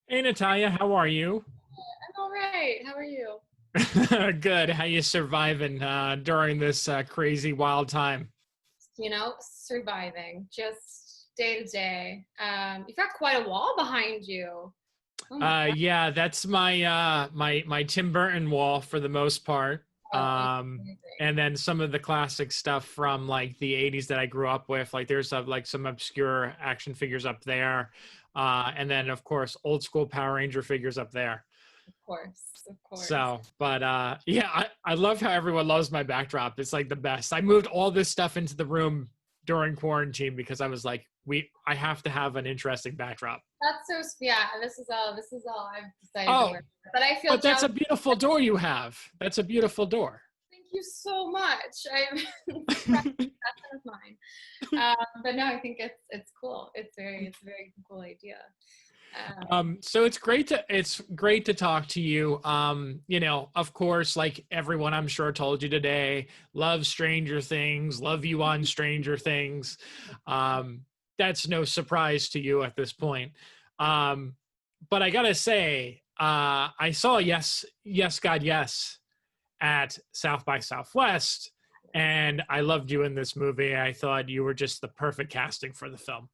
Hey Natalia, how are you? I'm all right. How are you? Good. How you surviving during this crazy wild time? Surviving just day to day. You've got quite a wall behind you. Oh my God. Yeah, that's my Tim Burton wall for the most part. Oh, And amazing. then some of the classic stuff from like the 80s that I grew up with. Like there's like some obscure action figures up there. And then of course old school Power Ranger figures up there. Of course, of course. So, but yeah, I love how everyone loves my backdrop. It's like the best. I moved all this stuff into the room during quarantine because I was like, I have to have an interesting backdrop. Yeah. This is all I've decided to Oh, wear. But I feel but that's jealous. a beautiful door you have. That's a beautiful door. Thank you so much. I'm it's a passion of mine. But no, I think it's cool. It's a very cool idea. So it's great to talk to you. Of course, like everyone I'm sure told you today, love Stranger Things, love you on Stranger Things. Um, that's no surprise to you at this point. Um, but I gotta say, I saw Yes, Yes, God, Yes at South by Southwest, and I loved you in this movie. I thought you were just the perfect casting for the film.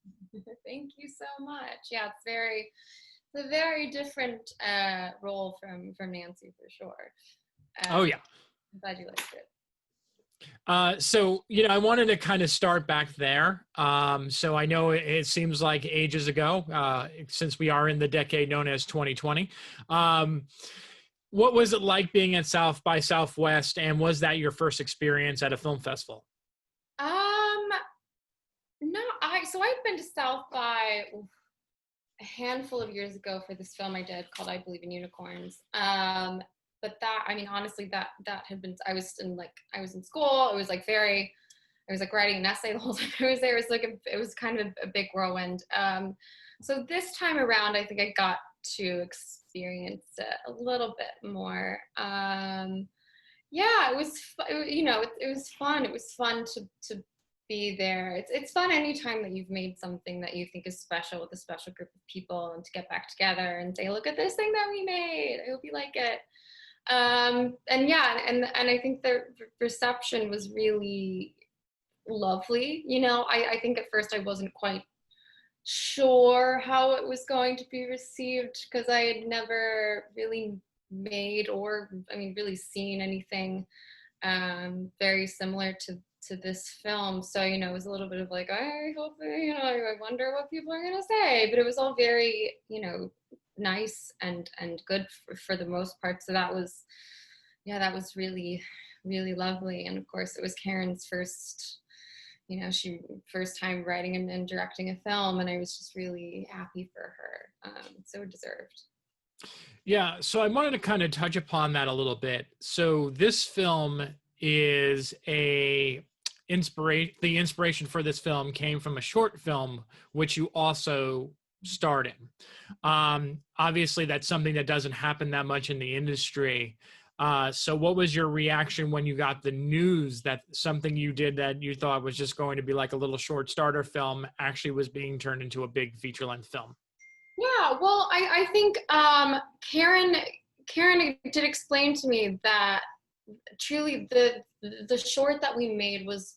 Thank you so much. Yeah, it's a very different role from Nancy for sure. Oh Um, yeah. I'm glad you liked it. So I wanted to kind of start back there. So I know it seems like ages ago, since we are in the decade known as 2020. Um, what was it like being at South by Southwest, and was that your first experience at a film festival? Um, no, I'd been to South by a handful of years ago for this film I did called I Believe in Unicorns. But that, I mean, honestly, that had been I was in school. It was like very I was like writing an essay the whole time I was there. It was kind of a big whirlwind. So this time around, I think I got to experience it a little bit more. Yeah, it was fun. It was fun to be there. It's fun anytime that you've made something that you think is special with a special group of people and to get back together and say, look at this thing that we made. I hope you like it. And yeah, and I think the reception was really lovely. I think at first I wasn't quite sure how it was going to be received because I had never really made or I mean really seen anything very similar to this film. So it was a little bit of like I hope I wonder what people are gonna say, but it was all very nice and good for the most part. So that was that was really really lovely. And of course it was Karen's she first time writing and directing a film, and I was just really happy for her. So deserved. Yeah, so I wanted to kind of touch upon that a little bit. So this film is the inspiration for this film came from a short film which you also starred in. Obviously that's something that doesn't happen that much in the industry. So what was your reaction when you got the news that something you did that you thought was just going to be like a little short starter film actually was being turned into a big feature-length film? Yeah, well, I think Karen did explain to me that truly the short that we made was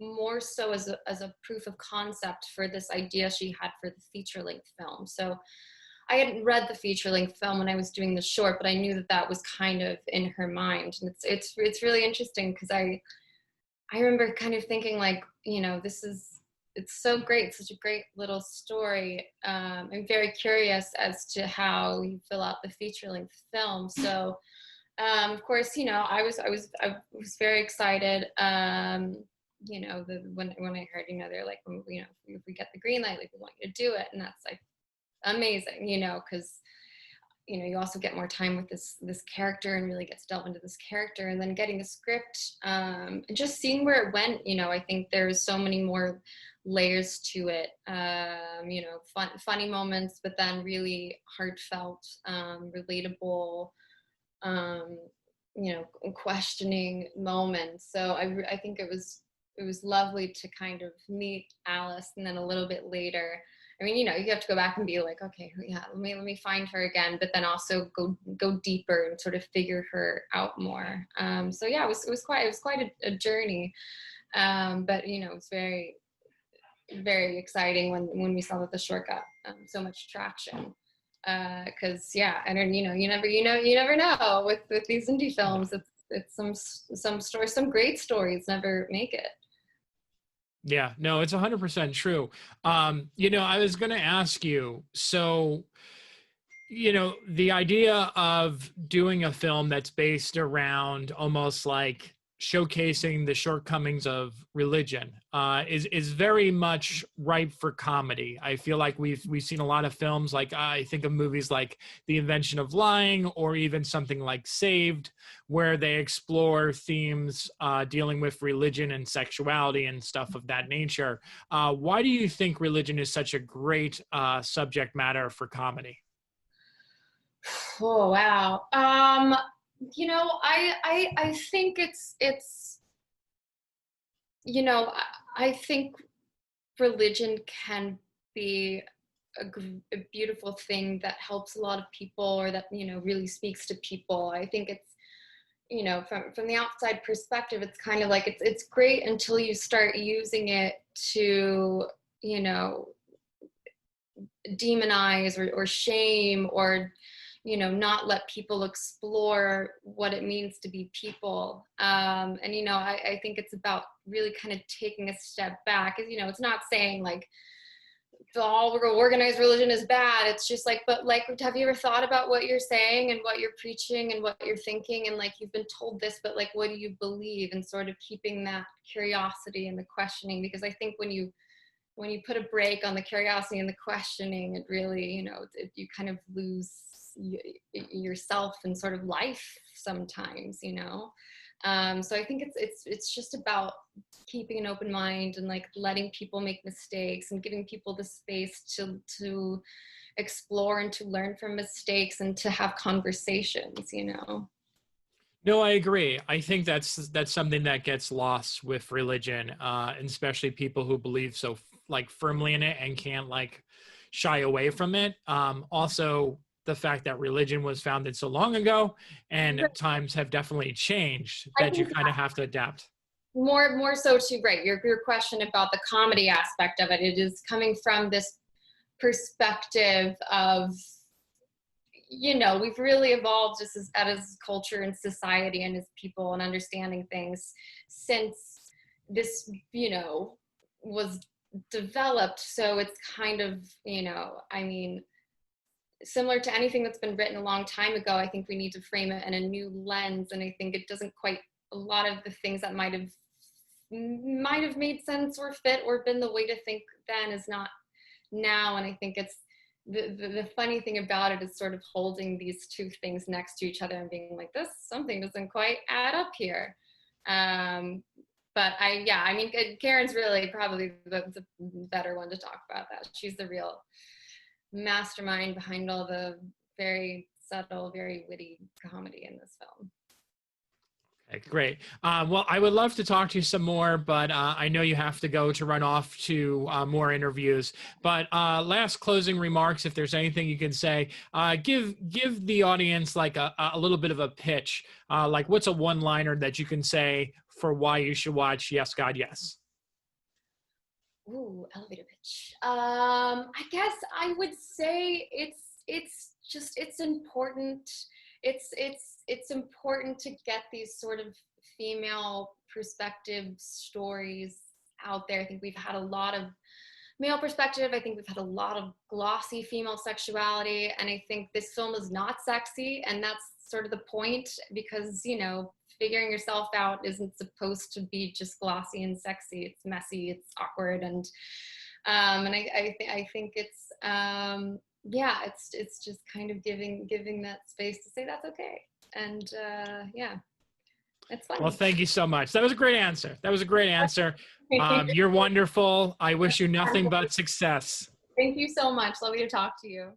more so as a proof of concept for this idea she had for the feature length film. So I hadn't read the feature length film when I was doing the short, but I knew that that was kind of in her mind, and it's really interesting because I remember kind of thinking like, it's so great, it's such a great little story. I'm very curious as to how you fill out the feature length film. So, of course, I was very excited. When I heard, they're like, if we get the green light, like we want you to do it, and that's like amazing, because you also get more time with this character and really get to delve into this character, and then getting a script and just seeing where it went. I think there's so many more layers to it. Funny moments, but then really heartfelt, relatable, um, questioning moments. So I think it was lovely to kind of meet Alice, and then a little bit later I mean, you know, you have to go back and be like, okay, yeah, let me find her again, but then also go deeper and sort of figure her out more. So yeah, it was quite a journey. But you know, it's very, very exciting when we saw that the short got so much traction. Because yeah, I don't, you never know with these indie films. It's some stories, some great stories never make it. Yeah, no, it's 100% true. You know, I was going to ask you, so, you know, the idea of doing a film that's based around almost like showcasing the shortcomings of religion is very much ripe for comedy. I feel like we've seen a lot of films, like I think of movies like The Invention of Lying, or even something like Saved, where they explore themes dealing with religion and sexuality and stuff of that nature. Why do you think religion is such a great subject matter for comedy? Oh wow. You know, I think it's you know, I think religion can be a beautiful thing that helps a lot of people, or that, you know, really speaks to people. I think it's, you know, from the outside perspective, it's kind of like it's great until you start using it to, you know, demonize or shame, or, you know, not let people explore what it means to be people. And you know, I think it's about really kind of taking a step back. You know, it's not saying like all organized religion is bad. It's just like, but like, have you ever thought about what you're saying and what you're preaching and what you're thinking? And like, you've been told this, but like, what do you believe? And sort of keeping that curiosity and the questioning, because I think when you put a break on the curiosity and the questioning, it really, you know, you kind of lose yourself and sort of life sometimes, you know. So I think it's just about keeping an open mind and like letting people make mistakes and giving people the space to explore and to learn from mistakes and to have conversations, you know. No, I agree. I think that's something that gets lost with religion, and especially people who believe so like firmly in it and can't like shy away from it. Also, the fact that religion was founded so long ago and times have definitely changed, I that you think kind of have to adapt. more so too, right, your question about the comedy aspect of it, it is coming from this perspective of, you know, we've really evolved just as culture and society and as people and understanding things since this, you know, was developed. So it's kind of, you know, I mean, similar to anything that's been written a long time ago, I think we need to frame it in a new lens. And I think it doesn't quite, a lot of the things that might have made sense or fit or been the way to think then is not now. And I think it's the funny thing about it is sort of holding these two things next to each other and being like, this something doesn't quite add up here. But I mean, Karen's really probably the better one to talk about that. She's the real mastermind behind all the very subtle, very witty comedy in this film. Okay, great. Well, I would love to talk to you some more, but I know you have to go to run off to more interviews. But last closing remarks, if there's anything you can say, give the audience like a little bit of a pitch. Like, what's a one-liner that you can say for why you should watch Yes, God, Yes? Ooh, elevator pitch. I guess I would say it's important. It's important to get these sort of female perspective stories out there. I think we've had a lot of male perspective. I think we've had a lot of glossy female sexuality, and I think this film is not sexy, and that's sort of the point, because, you know, figuring yourself out isn't supposed to be just glossy and sexy. It's messy, it's awkward, and I think it's it's just kind of giving that space to say that's okay, and it's fun. Well, thank you so much. That was a great answer. That was a great answer. You're wonderful. I wish you nothing but success. Thank you so much. Lovely to talk to you.